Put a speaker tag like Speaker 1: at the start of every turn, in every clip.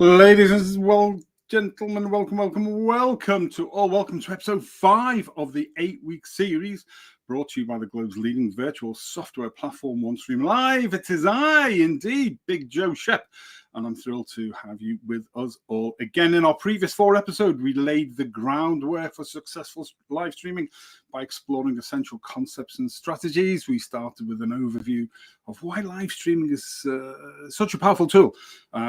Speaker 1: Ladies and gentlemen, welcome to episode 5 of the 8-week series brought to you by the globe's leading virtual software platform, OneStream Live. It is I, indeed, Big Joe Shep, and I'm thrilled to have you with us all again. In our previous 4 episodes, we laid the groundwork for successful live streaming by exploring essential concepts and strategies. We started with an overview of why live streaming is such a powerful tool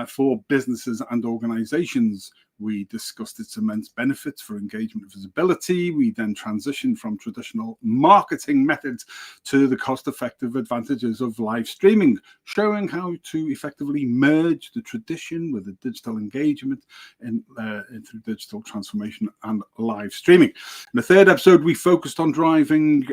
Speaker 1: for businesses and organizations. We discussed its immense benefits for engagement and visibility. We then transitioned from traditional marketing methods to the cost-effective advantages of live streaming, showing how to effectively merge the tradition with the digital engagement through digital transformation and live streaming. In the 3rd episode, we focused on driving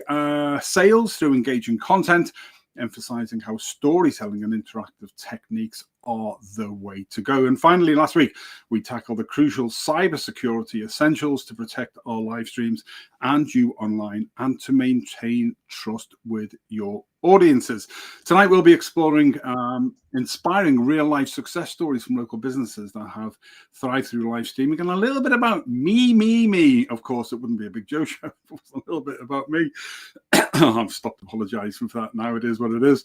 Speaker 1: sales through engaging content, emphasizing how storytelling and interactive techniques are the way to go. And finally, last week, we tackled the crucial cybersecurity essentials to protect our live streams and you online and to maintain trust with your audiences. Tonight, we'll be exploring inspiring real-life success stories from local businesses that have thrived through live streaming, and a little bit about me. Of course, it wouldn't be a Big Joe show if it was a little bit about me. I've stopped apologizing for that. Now it is what it is.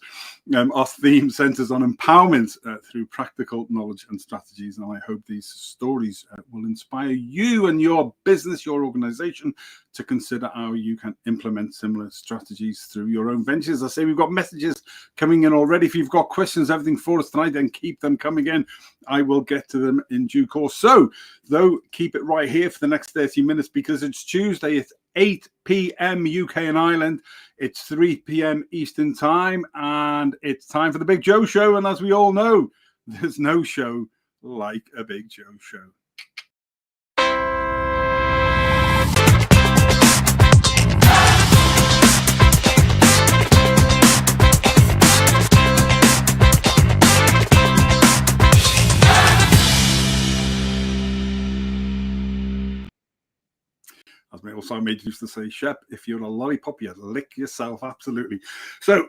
Speaker 1: Our theme centers on empowerment through practical knowledge and strategies, and I hope these stories will inspire you and your business, your organization, to consider how you can implement similar strategies through your own ventures. I say we've got messages coming in already. If you've got questions, everything for us tonight, then keep them coming in. I will get to them in due course. So, though, keep it right here for the next 30 minutes because it's Tuesday. It's 8 p.m. UK and Ireland. It's 3 p.m. Eastern time, and it's time for the Big Joe Show. And as we all know, there's no show like a Big Joe Show. As my old soundmate used to say, Shep, if you're a lollipop, you lick yourself. Absolutely. So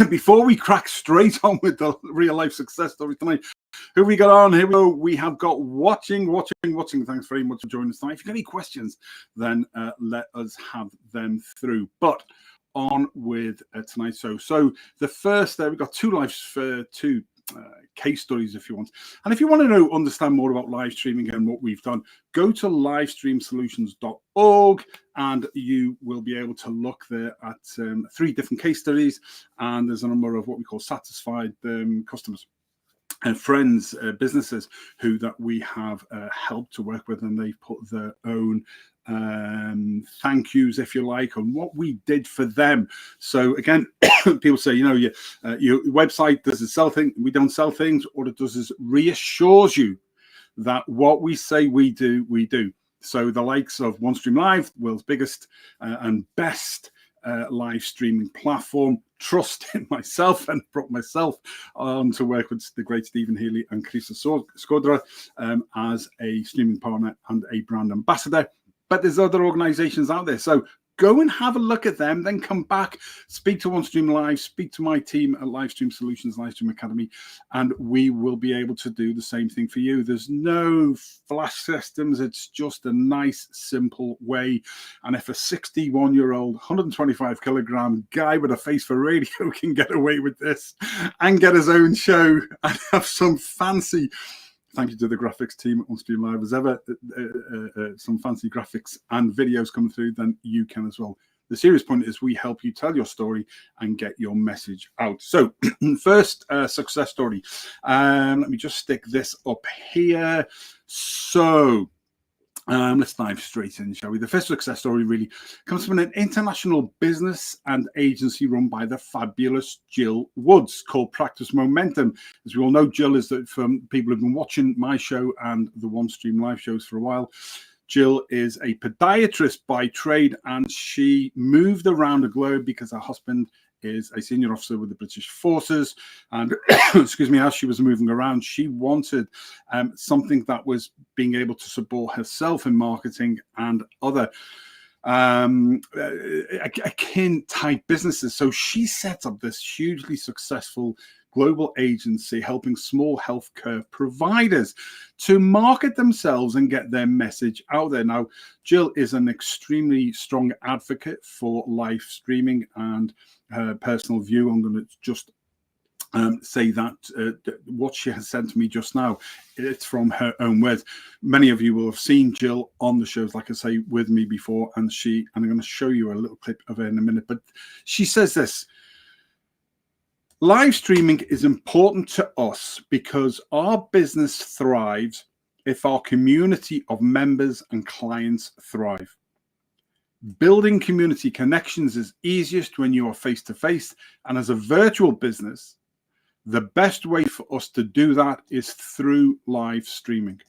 Speaker 1: before we crack straight on with the real life success story tonight, who we got on? Here we go. We have got watching. Thanks very much for joining us tonight. If you've got any questions, then let us have them through. But on with tonight's show. So the first, we've got 2 lives for 2 case studies if you want. And if you want to understand more about live streaming and what we've done, go to livestreamsolutions.org and you will be able to look there at 3 different case studies, and there's a number of what we call satisfied customers and friends, businesses that we have helped to work with, and they've put their own thank yous, if you like, on what we did for them. So again, people say, your website, does it sell things? We don't sell things. What it does is reassures you that what we say we do, we do. So the likes of OneStream Live, world's biggest and best live streaming platform, trust in myself and brought myself on to work with the great Stephen Healy and Krista Skodra as a streaming partner and a brand ambassador. But there's other organizations out there. So go and have a look at them, then come back, speak to OneStream Live, speak to my team at Livestream Solutions, Livestream Academy, and we will be able to do the same thing for you. There's no flash systems. It's just a nice, simple way. And if a 61-year-old, 125-kilogram guy with a face for radio can get away with this and get his own show and have some fancy, thank you to the graphics team at OneStream Live, as ever, some fancy graphics and videos coming through, then you can as well. The serious point is we help you tell your story and get your message out. So first success story. Let me just stick this up here. So let's dive straight in, shall we? The first success story really comes from an international business and agency run by the fabulous Jill Woods called Practice Momentum. As we all know, Jill is, from people who've been watching my show and the OneStream Live shows for a while, Jill is a podiatrist by trade, and she moved around the globe because her husband is a senior officer with the British Forces. And excuse me, as she was moving around, she wanted something that was being able to support herself in marketing and other akin type businesses. So she set up this hugely successful global agency helping small healthcare providers to market themselves and get their message out there. Now, Jill is an extremely strong advocate for live streaming, and her personal view, I'm going to just say that what she has said to me just now, it's from her own words. Many of you will have seen Jill on the shows, like I say, with me before, and I'm going to show you a little clip of her in a minute, but she says this: live streaming is important to us because our business thrives if our community of members and clients thrive. Building community connections is easiest when you are face-to-face, and as a virtual business, the best way for us to do that is through live streaming.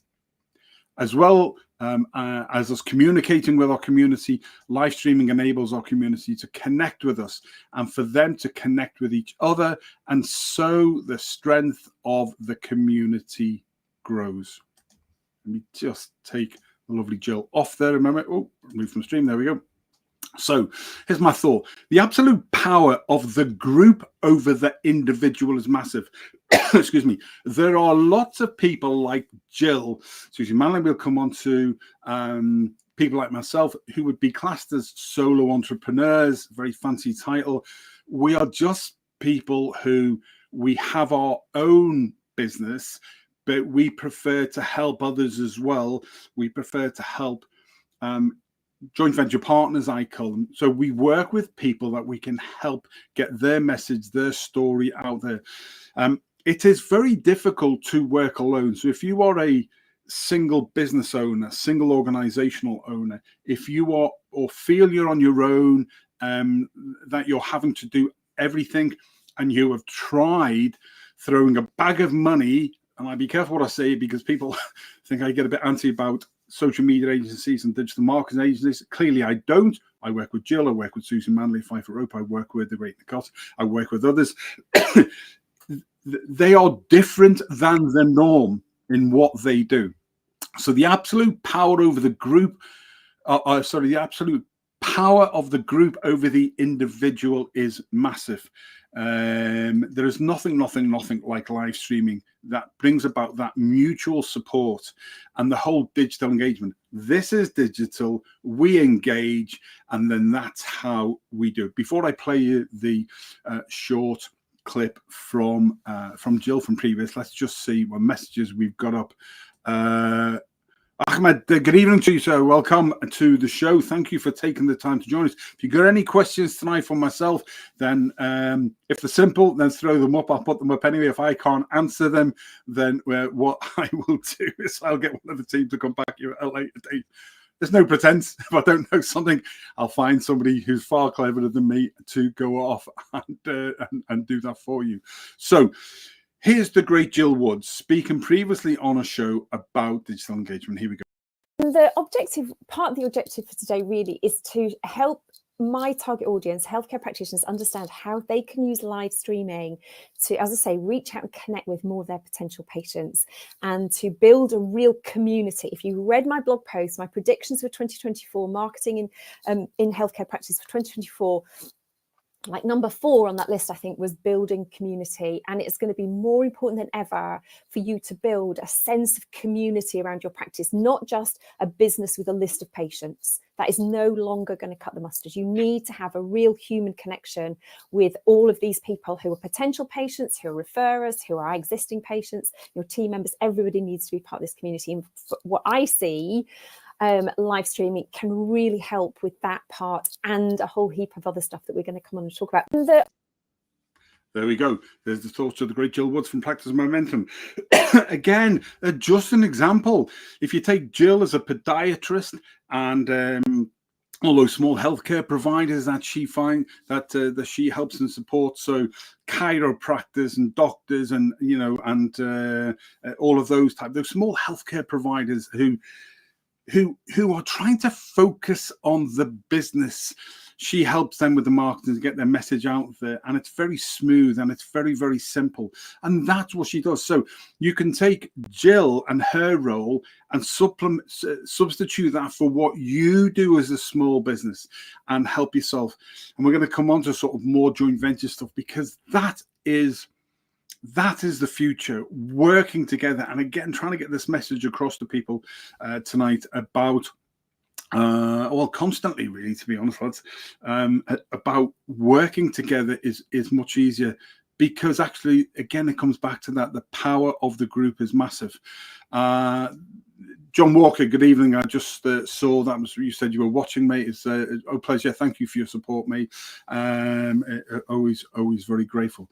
Speaker 1: As well as us communicating with our community, live streaming enables our community to connect with us and for them to connect with each other, and so the strength of the community grows. Let me just take the lovely Jill off there. Remember, move from stream. There we go. So here's my thought. The absolute power of the group over the individual is massive. Excuse me. There are lots of people like Jill, Susie Manley will come on to, people like myself who would be classed as solo entrepreneurs, very fancy title. We are just people who we have our own business, but we prefer to help others as well. We prefer to help joint venture partners, I call them. So we work with people that we can help get their message, their story out there. It is very difficult to work alone. So if you are a single business owner, single organizational owner, if you are or feel you're on your own, that you're having to do everything, and you have tried throwing a bag of money, and I be careful what I say because people think I get a bit antsy about social media agencies and digital marketing agencies. Clearly I don't. I work with Jill, I work with Susan Manley, 5 Foot Rope, I work with The Great Nicot, I work with others. They are different than the norm in what they do. So the absolute power over the group, the absolute power of the group over the individual is massive. There is nothing like live streaming that brings about that mutual support and the whole digital engagement. This is digital, we engage, and then that's how we do it. Before I play you the short clip from Jill from previous, let's just see what messages we've got up. Ahmed, good evening to you, sir. Welcome to the show. Thank you for taking the time to join us. If you've got any questions tonight for myself, then if they're simple, then throw them up. I'll put them up anyway. If I can't answer them, then what I will do is I'll get one of the team to come back to you at a later date. There's no pretense. If I don't know something, I'll find somebody who's far cleverer than me to go off and do that for you. So here's the great Jill Woods speaking previously on a show about digital engagement. Here we go.
Speaker 2: The objective, part of the objective for today really is to help my target audience, healthcare practitioners, understand how they can use live streaming to, as I say, reach out and connect with more of their potential patients and to build a real community. If you read my blog post, my predictions for 2024, marketing in healthcare practice for 2024, like number 4 on that list, I think, was building community. And it's going to be more important than ever for you to build a sense of community around your practice, not just a business with a list of patients. That is no longer going to cut the mustard. You need to have a real human connection with all of these people who are potential patients, who are referrers, who are existing patients, your team members. Everybody needs to be part of this community. And what I see, live streaming can really help with that part and a whole heap of other stuff that we're going to come on and talk about.
Speaker 1: There we go. There's the thoughts of the great Jill Woods from Practice Momentum. Again, just an example. If you take Jill as a podiatrist and all those small healthcare providers that she that she helps and supports, so chiropractors and doctors and all of those small healthcare providers who are trying to focus on the business. She helps them with the marketing to get their message out there, and it's very smooth and it's very, very simple. And that's what she does. So you can take Jill and her role and substitute that for what you do as a small business and help yourself. And we're going to come on to sort of more joint venture stuff, because that is that is the future, working together. And again, trying to get this message across to people tonight about well, constantly, really, to be honest, lads, about working together is much easier, because actually, again, it comes back to that the power of the group is massive. John Walker, good evening. I just saw that was you said you were watching, mate. It's a pleasure. Thank you for your support, mate. Always very grateful.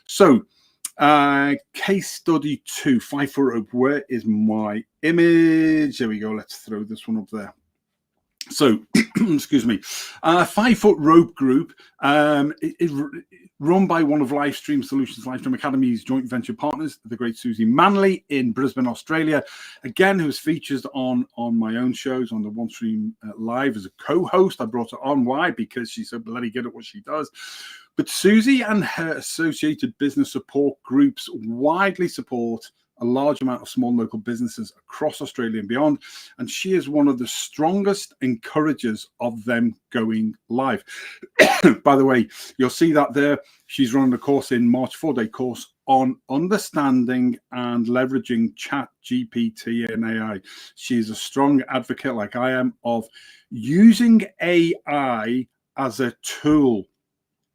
Speaker 1: So, case study 2, 5 foot rope. Where is my image? There we go. Let's throw this one up there. So, excuse me, 5 foot rope group is run by one of Livestream Solutions, Livestream Academy's joint venture partners, the great Susie Manley in Brisbane, Australia. Again, who was featured on my own shows on the OneStream Live as a co-host. I brought her on. Why? Because she's so bloody good at what she does. But Susie and her associated business support groups widely support a large amount of small local businesses across Australia and beyond, and she is one of the strongest encouragers of them going live. By the way, you'll see that there. She's running a course in March, 4-day course on understanding and leveraging Chat GPT and AI. She is a strong advocate, like I am, of using AI as a tool.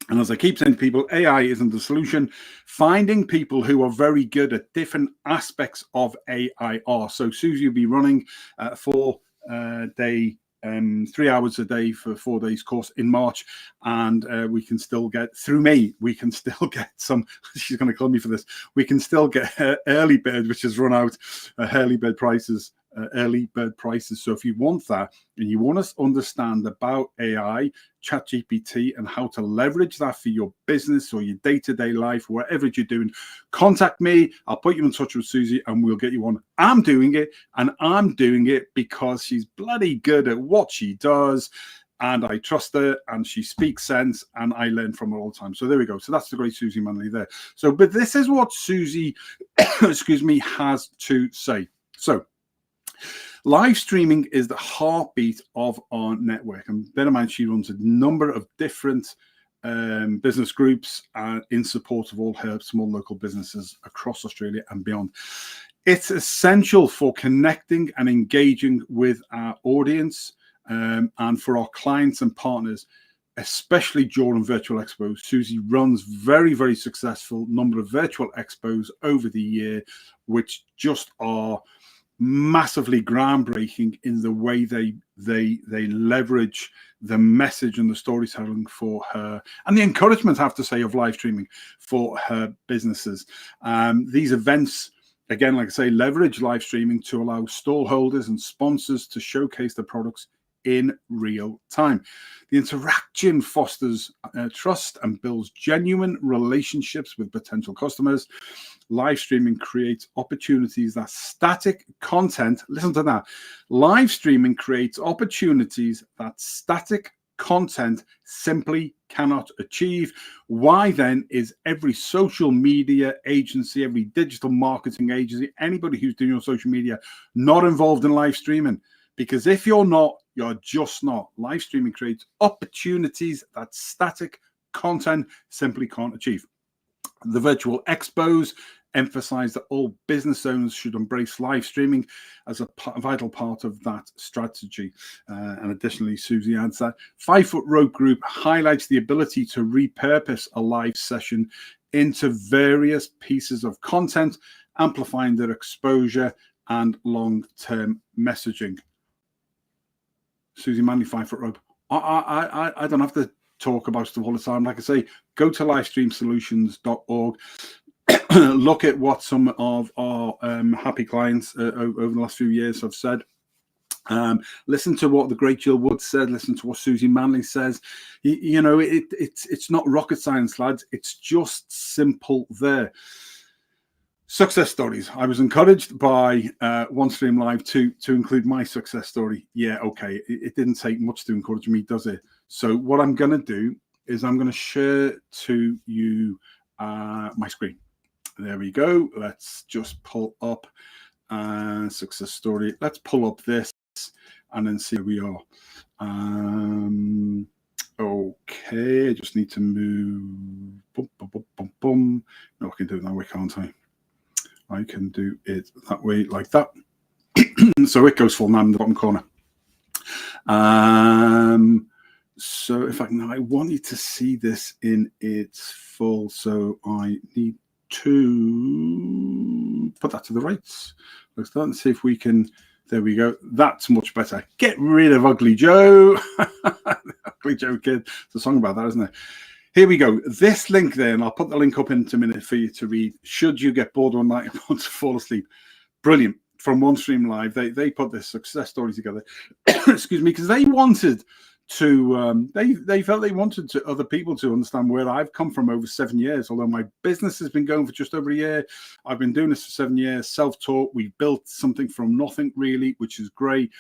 Speaker 1: And as I keep saying to people, AI isn't the solution. Finding people who are very good at different aspects of AI are. So Susie will be running 4-day, 3 hours a day for 4 days course in March. And we can still get, through me, we can still get some, she's going to call me for this, we can still get early bird, which has run out, early bird prices. So if you want that and you want to understand about AI, ChatGPT, and how to leverage that for your business or your day-to-day life, whatever you're doing, contact me. I'll put you in touch with Susie and we'll get you on. I'm doing it, and I'm doing it because she's bloody good at what she does, and I trust her, and she speaks sense, and I learn from her all the time. So there we go. So that's the great Susie Manley there. So, but this is what Susie, excuse me, has to say. So, live streaming is the heartbeat of our network, and bear in mind she runs a number of different business groups in support of all her small local businesses across Australia and beyond. It's essential for connecting and engaging with our audience and for our clients and partners, especially during virtual expos. Susie runs very, very successful number of virtual expos over the year, which just are massively groundbreaking in the way they leverage the message and the storytelling for her, and the encouragement, I have to say, of live streaming for her businesses. These events, again, like I say, leverage live streaming to allow stall holders and sponsors to showcase their products in real time. The interaction fosters trust and builds genuine relationships with potential customers. Live streaming creates opportunities that static content, listen to that, live streaming creates opportunities that static content simply cannot achieve. Why then is every social media agency, every digital marketing agency, anybody who's doing your social media not involved in live streaming? Because if you're not, you're just not. Live streaming creates opportunities that static content simply can't achieve. The virtual expos emphasize that all business owners should embrace live streaming as a vital part of that strategy. And additionally, Susie adds that 5 foot rope group highlights the ability to repurpose a live session into various pieces of content, amplifying their exposure and long-term messaging. Susie Manley, 5 foot rope. I don't have to talk about stuff all the time. Like I say, go to livestreamsolutions.org. Look at what some of our happy clients over the last few years have said. Listen to what the great Jill Wood said. Listen to what Susie Manley says. You know, it's not rocket science, lads. It's just simple there. Success stories. I was encouraged by OneStream Live to include my success story. Yeah, okay. It didn't take much to encourage me, does it? So what I'm going to do is I'm going to share to you my screen. There we go. Let's just pull up success story. Let's pull up this and then see where we are. Okay, I just need to move. boom. No, I can do it that way, can't I? I can do it that way, like that. So it goes full now in the bottom corner. So if I want you to see this in its full, so I need to put that to the right. Let's start and see if we can. There we go. That's much better. Get rid of Ugly Joe. Ugly Joe Kid. There's a song about that, isn't there? Here we go. This link there, and I'll put the link up in a minute for you to read. Should you get bored one night and want to fall asleep? Brilliant. From OneStream Live, they put this success story together. Excuse me, because they wanted to. They felt they wanted to other people to understand where I've come from over 7 years. Although my business has been going for just over a year, I've been doing this for 7 years. Self-taught. We built something from nothing, really, which is great.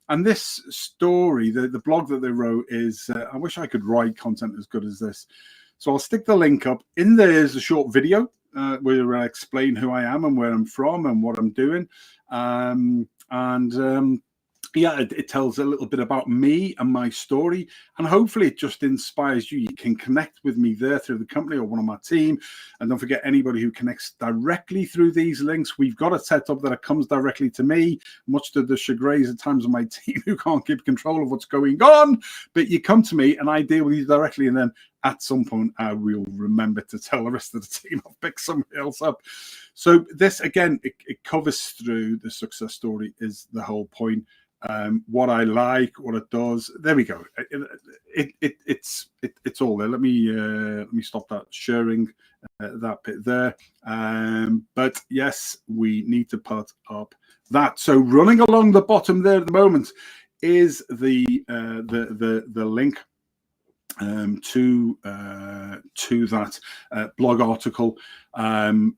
Speaker 1: And this story, the blog that they wrote is. I wish I could write content as good as this. So I'll stick the link up. In there is a short video where I explain who I am and where I'm from and what I'm doing. Yeah, it tells a little bit about me and my story, and hopefully it just inspires you. You can connect with me there through the company or one of my team. And don't forget, anybody who connects directly through these links, we've got a setup that it comes directly to me, much to the chagrins at times of my team who can't keep control of what's going on. But you come to me and I deal with you directly, and then at some point I will remember to tell the rest of the team I'll pick somebody else up. So this, again, it covers through the success story is the whole point. What I like, what it does. There we go. It's all there. Let me stop that sharing that bit there. But yes, we need to put up that. So running along the bottom there at the moment is the link to that blog article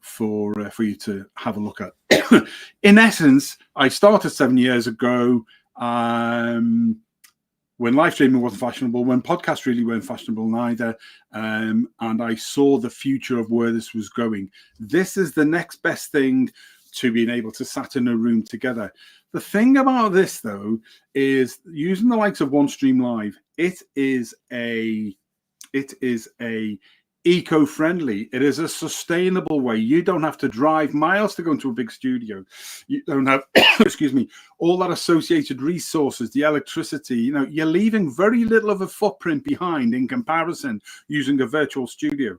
Speaker 1: for you to have a look at. In essence, I started 7 years ago when live streaming wasn't fashionable, when podcasts really weren't fashionable neither, and I saw the future of where this was going. This is the next best thing to being able to sat in a room together. The thing about this, though, is using the likes of OneStream Live, it is a eco-friendly. It is a sustainable way. You don't have to drive miles to go into a big studio. You don't have, excuse me, all that associated resources, the electricity. You know, you're leaving very little of a footprint behind in comparison using a virtual studio.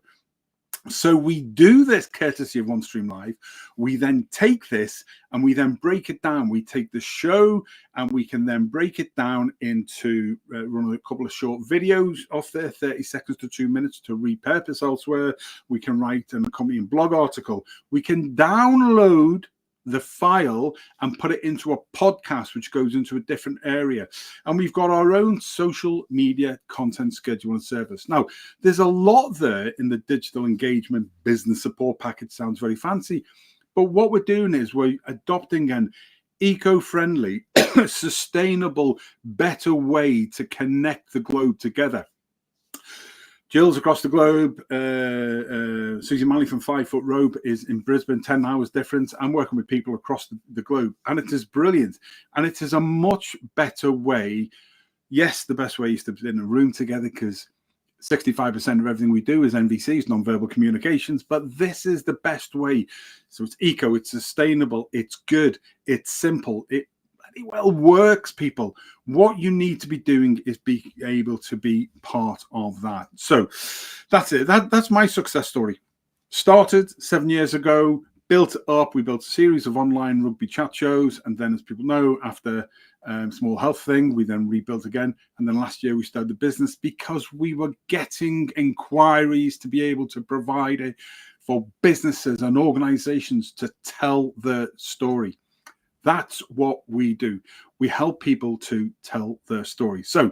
Speaker 1: So we do this courtesy of OneStream Live. We then take this and we then break it down. We take the show and we can then break it down into run a couple of short videos off there, 30 seconds to 2 minutes to repurpose elsewhere. We can write an accompanying blog article. We can download the file and put it into a podcast, which goes into a different area. And we've got our own social media content schedule and service. Now, there's a lot there in the digital engagement business support package. Sounds very fancy. But what we're doing is we're adopting an eco-friendly, sustainable, better way to connect the globe together. Jill's across the globe. Susie Manley from 5 Foot Rope is in Brisbane, 10 hours difference. I'm working with people across the globe, and it is brilliant. And it is a much better way. Yes, the best way is to be in a room together, because 65% of everything we do is NVCs, non-verbal communications, but this is the best way. So it's eco, it's sustainable, it's good, it's simple, it well works, people. What you need to be doing is be able to be part of that. So that's it. That's my success story. Started 7 years ago, built up. We built a series of online rugby chat shows, and then, as people know, after small health thing, we then rebuilt again. And then last year we started the business because we were getting inquiries to be able to provide it for businesses and organizations to tell their story. That's what we do. We help people to tell their story. So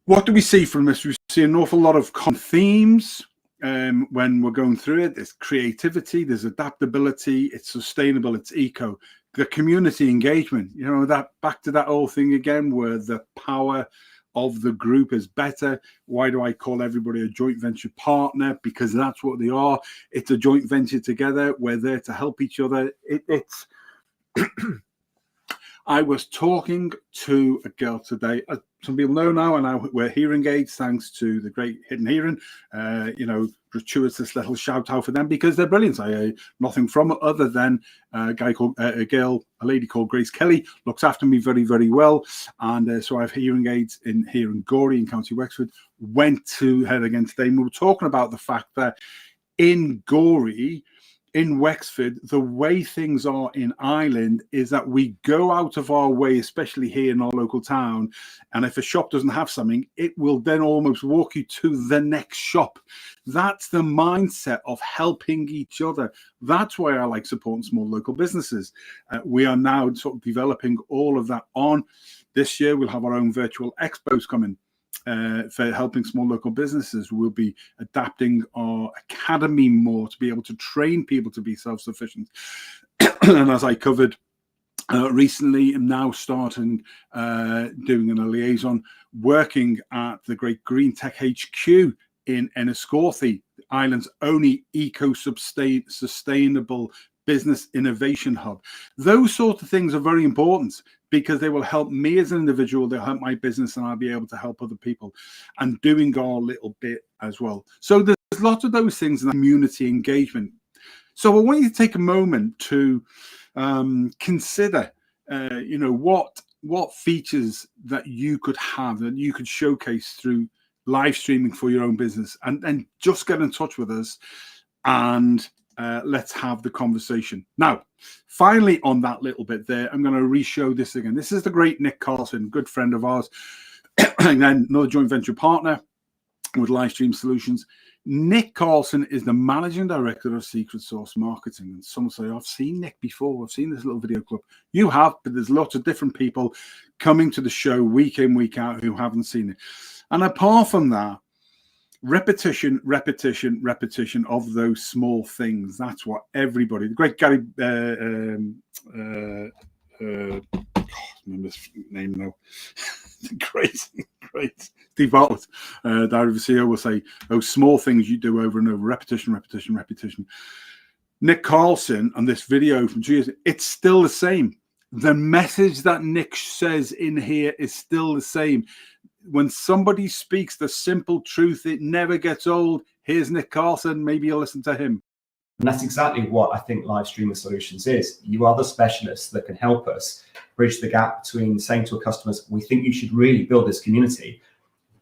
Speaker 1: what do we see from this? We see an awful lot of common themes when we're going through it. There's creativity, there's adaptability, it's sustainable, it's eco. The community engagement, you know, that back to that old thing again, where the power of the group is better. Why do I call everybody a joint venture partner? Because that's what they are. It's a joint venture together. We're there to help each other. I was talking to a girl today. Some people know now, and now we're hearing aids thanks to the great Hidden Hearing. Gratuitous little shout out for them because they're brilliant. I nothing from it other than a lady called Grace Kelly looks after me very, very well. And so I have hearing aids here in Gorey in County Wexford. Went to her again today, and we were talking about the fact that in Gorey, in Wexford, the way things are in Ireland is that we go out of our way, especially here in our local town. And if a shop doesn't have something, it will then almost walk you to the next shop. That's the mindset of helping each other. That's why I like supporting small local businesses. We are now sort of developing all of that on. This year, we'll have our own virtual expos coming. For helping small local businesses. We'll be adapting our academy more to be able to train people to be self-sufficient. And as I covered recently, I'm now starting doing a liaison working at the Great Green Tech HQ in Enniscorthy, Ireland's only eco-sustainable business innovation hub. Those sort of things are very important because they will help me as an individual, they'll help my business, and I'll be able to help other people and doing our little bit as well. So there's lots of those things in community engagement. So I want you to take a moment to consider, what features that you could have, that you could showcase through live streaming for your own business, and just get in touch with us and let's have the conversation. Now, finally, on that little bit there, I'm going to re-show this again. This is the great Nick Carlson, good friend of ours, and then another joint venture partner with Livestream Solutions. Nick Carlson is the managing director of Secret Source Marketing. And some say, I've seen Nick before. I've seen this little video clip. You have, but there's lots of different people coming to the show week in, week out who haven't seen it. And apart from that, repetition of those small things. That's what everybody, the great Gary, remember his name now, great Steve Bartlett, Diary of a CEO, will say those small things you do over and over, repetition. Nick Carlson on this video from 2 years, it's still the same. The message that Nick says in here is still the same. When somebody speaks the simple truth, it never gets old. Here's Nick Carlson. Maybe you'll listen to him.
Speaker 3: And that's exactly what I think Livestreamer Solutions is. You are the specialists that can help us bridge the gap between saying to our customers, we think you should really build this community,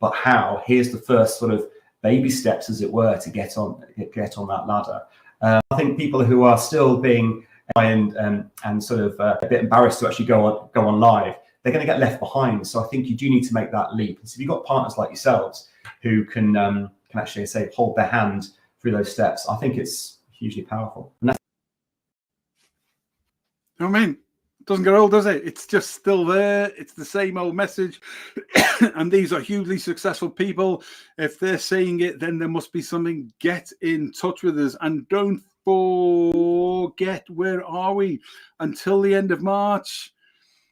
Speaker 3: but how? Here's the first sort of baby steps, as it were, to get on that ladder. I think people who are still being and sort of a bit embarrassed to actually go on live, they're going to get left behind. So I think you do need to make that leap. And so if you've got partners like yourselves who can actually say hold their hand through those steps, I think it's hugely powerful. And that's
Speaker 1: I mean, it doesn't get old, does it? It's just still there. It's the same old message. And these are hugely successful people. If they're saying it, then there must be something. Get in touch with us. And don't forget, where are we? Until the end of March.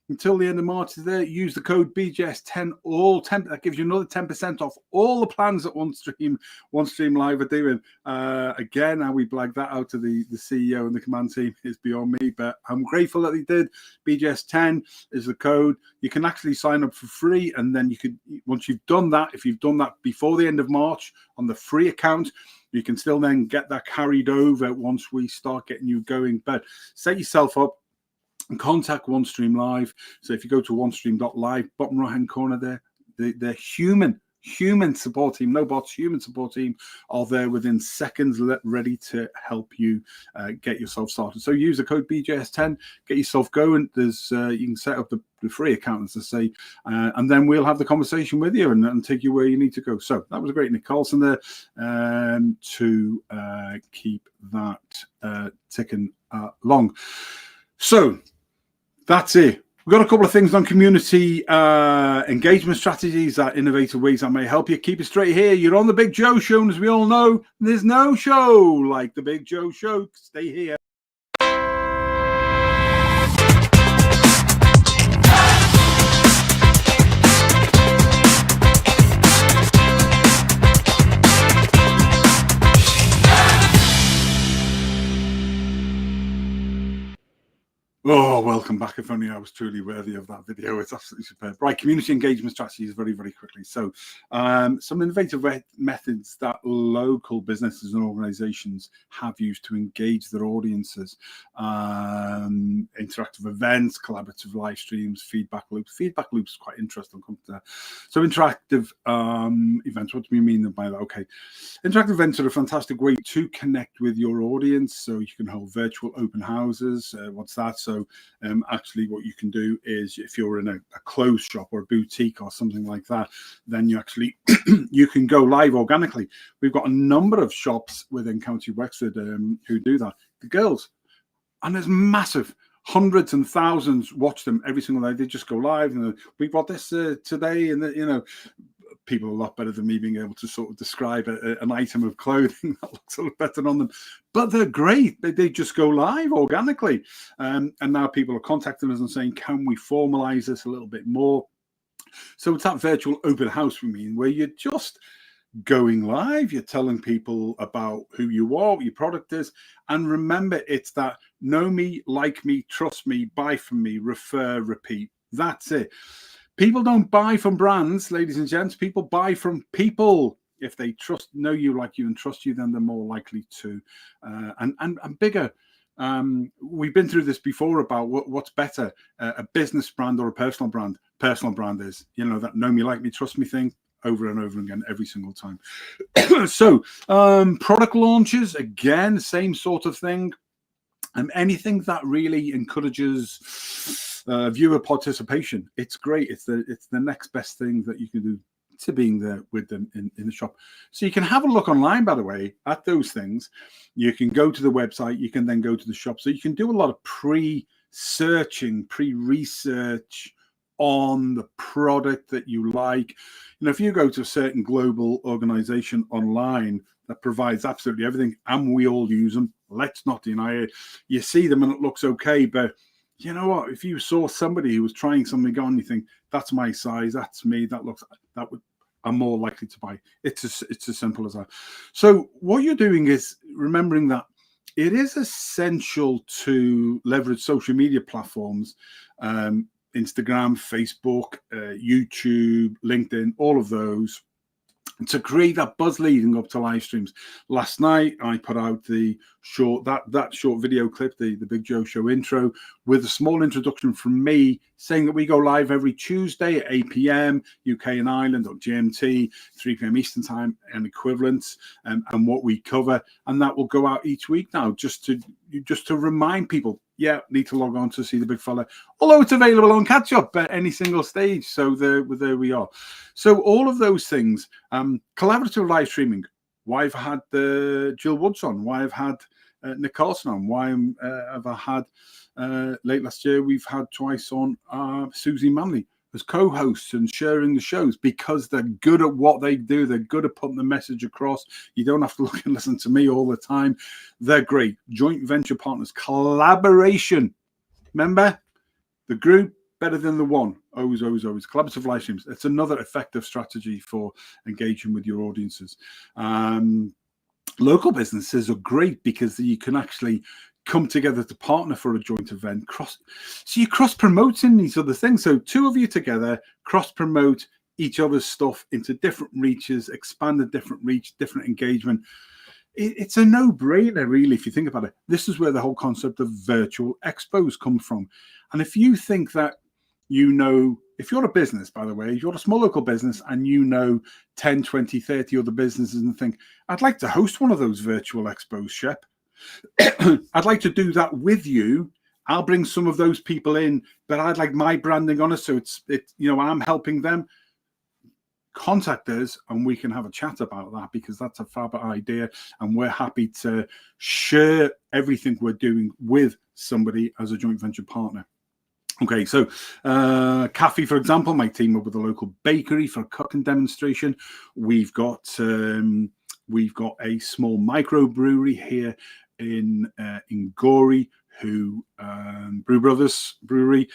Speaker 1: Until the end of March is there. Use the code BJS10, all 10. That gives you another 10% off all the plans that OneStream Live are doing. Again, how we blag that out to the CEO and the command team is beyond me, but I'm grateful that they did. BJS10 is the code. You can actually sign up for free, and then you could, once you've done that, if you've done that before the end of March on the free account, you can still then get that carried over once we start getting you going. But set yourself up and contact OneStream Live. So if you go to onestream.live, bottom right hand corner there, the human support team, no bots, human support team are there within seconds, ready to help you get yourself started. So use the code BJS10, get yourself going. There's you can set up the free account, as I say, and then we'll have the conversation with you and take you where you need to go. So that was a great Nick Carlson there to keep that ticking along. So that's it. We've got a couple of things on community engagement strategies, innovative ways that may help you. Keep it straight here. You're on the Big Joe Show, and as we all know, there's no show like the Big Joe Show. Stay here. Oh, welcome back. If only I was truly worthy of that video. It's absolutely superb. Right, community engagement strategies very, very quickly. So some innovative methods that local businesses and organizations have used to engage their audiences. Interactive events, collaborative live streams, feedback loops. Feedback loops is quite interesting. So interactive events, what do we mean by that? Okay, interactive events are a fantastic way to connect with your audience. So you can hold virtual open houses. What's that? So actually what you can do is, if you're in a clothes shop or a boutique or something like that, then you actually you can go live organically. We've got a number of shops within County Wexford who do that. The girls, and there's massive hundreds and thousands watch them every single day. They just go live and we've got this today, and you know, people are a lot better than me being able to sort of describe an item of clothing that looks a lot better on them, but they're great. They just go live organically. And now people are contacting us and saying, can we formalize this a little bit more? So it's that virtual open house, we mean, where you're just going live, you're telling people about who you are, what your product is. And remember, it's that know me, like me, trust me, buy from me, refer, repeat. That's it. People don't buy from brands, ladies and gents. People buy from people. If they know you, like you, and trust you, then they're more likely to. And bigger. We've been through this before about what's better, a business brand or a personal brand. Personal brand is, you know, that know me, like me, trust me thing, over and over again every single time. So product launches, again, same sort of thing. Anything that really encourages viewer participation, it's great. It's the next best thing that you can do to being there with them in the shop. So you can have a look online, by the way, at those things. You can go to the website, you can then go to the shop. So you can do a lot of pre-searching, pre-research on the product that you like. You know, if you go to a certain global organization online that provides absolutely everything, and we all use them, let's not deny it, you see them and it looks okay, but you know what, if you saw somebody who was trying something on, you think, that's my size, that's me, I'm more likely to buy. It's as simple as that. So what you're doing is remembering that it is essential to leverage social media platforms, Instagram, Facebook, YouTube, LinkedIn, all of those, to create that buzz leading up to live streams. Last night I put out the short that short video clip, the Big Joe Show intro, with a small introduction from me saying that we go live every Tuesday at 8 p.m. UK and Ireland, or GMT, 3 p.m. Eastern time and equivalents, and what we cover, and that will go out each week now, just to remind people, yeah, need to log on to see the big fella, although it's available on catch up at any single stage. So there we are. So all of those things, collaborative live streaming, why I've had Jill Woods on, why I've had Nick Carlson on, why have I had late last year we've had twice on Susie Manley as co-hosts and sharing the shows, because they're good at what they do. They're good at putting the message across. You don't have to look and listen to me all the time. They're great. Joint venture partners, collaboration. Remember, the group better than the one. Always, always, always. Collaborative live streams. It's another effective strategy for engaging with your audiences. Local businesses are great because you can actually come together to partner for a joint event. So you're cross-promoting these other things. So two of you together cross-promote each other's stuff into different reaches, expand the different reach, different engagement. It's a no-brainer, really, if you think about it. This is where the whole concept of virtual expos comes from. And if you think that, you know, if you're a business, by the way, if you're a small local business and you know 10, 20, 30 other businesses and think, I'd like to host one of those virtual expos, Shep. I'd like to do that with you. I'll bring some of those people in, but I'd like my branding on it. So it's you know, I'm helping them. Contact us and we can have a chat about that, because that's a fab idea. And we're happy to share everything we're doing with somebody as a joint venture partner. Okay, so Cafe, for example, might team up with a local bakery for a cooking demonstration. We've got a small microbrewery here in Gorey, who Brew Brothers Brewery,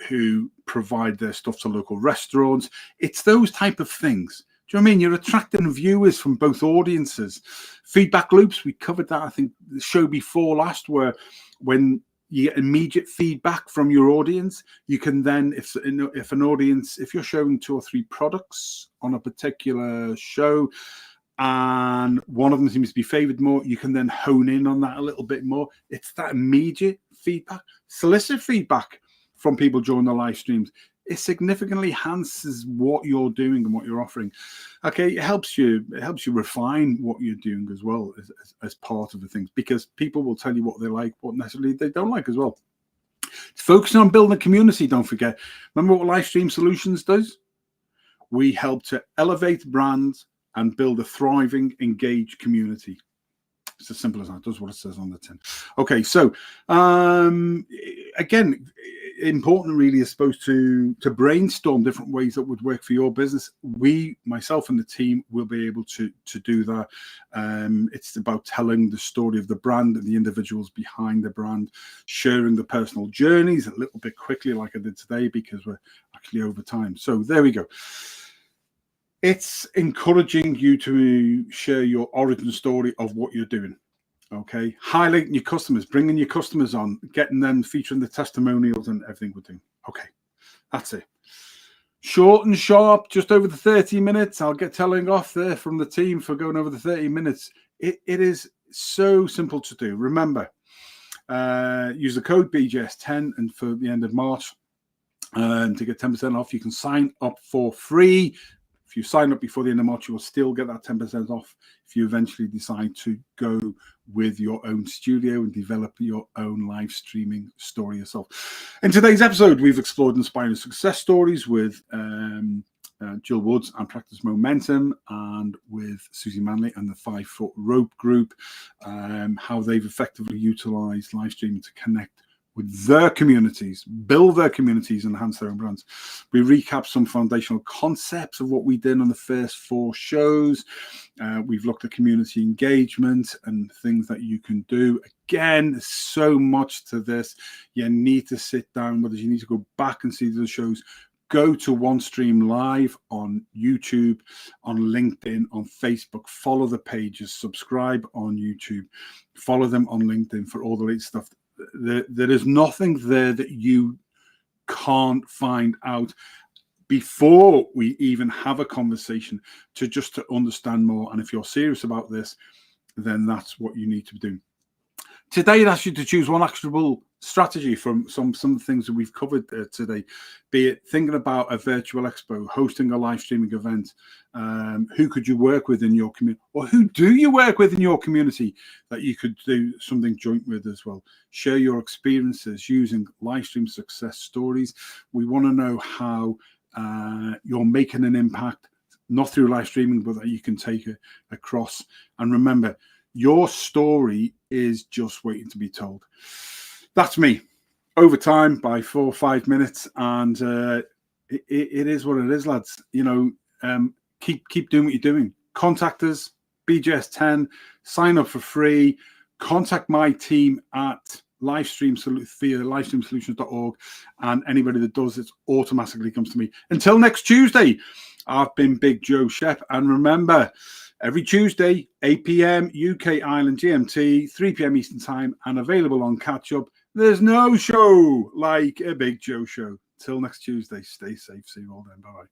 Speaker 1: who provide their stuff to local restaurants. It's those type of things. Do you know what I mean? You're attracting viewers from both audiences. Feedback loops, we covered that, I think, the show before last, where when You get immediate feedback from your audience. You can then, if an audience, if you're showing 2 or 3 products on a particular show and one of them seems to be favored more, you can then hone in on that a little bit more. It's that immediate feedback. Solicit feedback from people during the live streams. It significantly enhances what you're doing and what you're offering. Okay, it helps you refine what you're doing as well as part of the things, because people will tell you what they like, what necessarily they don't like as well. It's focusing on building a community, don't forget. Remember what Livestream Solutions does? We help to elevate brands and build a thriving, engaged community. It's as simple as that. It does what it says on the tin. Okay, so again, important really is supposed to brainstorm different ways that would work for your business. Myself and the team will be able to do that. It's about telling the story of the brand and the individuals behind the brand, sharing the personal journeys a little bit quickly like I did today, because we're actually over time. So there we go. It's encouraging you to share your origin story of what you're doing. Okay, highlighting your customers, bringing your customers on, getting them, featuring the testimonials and everything we're doing. Okay, that's it. Short and sharp, just over the 30 minutes. I'll get telling off there from the team for going over the 30 minutes. It is so simple to do. Remember, use the code BJS10 and for the end of March to get 10% off. You can sign up for free. If you sign up before the end of March, you will still get that 10% off if you eventually decide to go with your own studio and develop your own live streaming story yourself. In today's episode, we've explored inspiring success stories with Jill Woods and Practice Momentum, and with Susie Manley and the 5 Foot Rope Group, how they've effectively utilized live streaming to connect with their communities, build their communities, and enhance their own brands. We recap some foundational concepts of what we did on the first 4 shows. We've looked at community engagement and things that you can do. Again, there's so much to this. You need to sit down with us. You need to go back and see the shows. Go to OneStream Live on YouTube, on LinkedIn, on Facebook. Follow the pages. Subscribe on YouTube. Follow them on LinkedIn for all the latest stuff. There is nothing there that you can't find out before we even have a conversation to understand more. And if you're serious about this, then that's what you need to do. Today, I'd ask you to choose one actionable strategy from some of the things that we've covered today, be it thinking about a virtual expo, hosting a live streaming event. Who could you work with in your community, or who do you work with in your community that you could do something joint with as well? Share your experiences using live stream success stories. We want to know how you're making an impact, not through live streaming, but that you can take it across. And remember, your story is just waiting to be told. That's me. Over time by 4 or 5 minutes, and it is what it is, lads. You know, keep doing what you're doing. Contact us, BJS10. Sign up for free. Contact my team at via livestreamsolutions.org, and anybody that does it automatically comes to me. Until next Tuesday, I've been Big Joe Shep, and remember, every Tuesday, 8 p.m. UK Island GMT, 3 p.m. Eastern Time, and available on Catch Up. There's no show like a Big Joe show. Till next Tuesday, stay safe. See you all then. Bye-bye.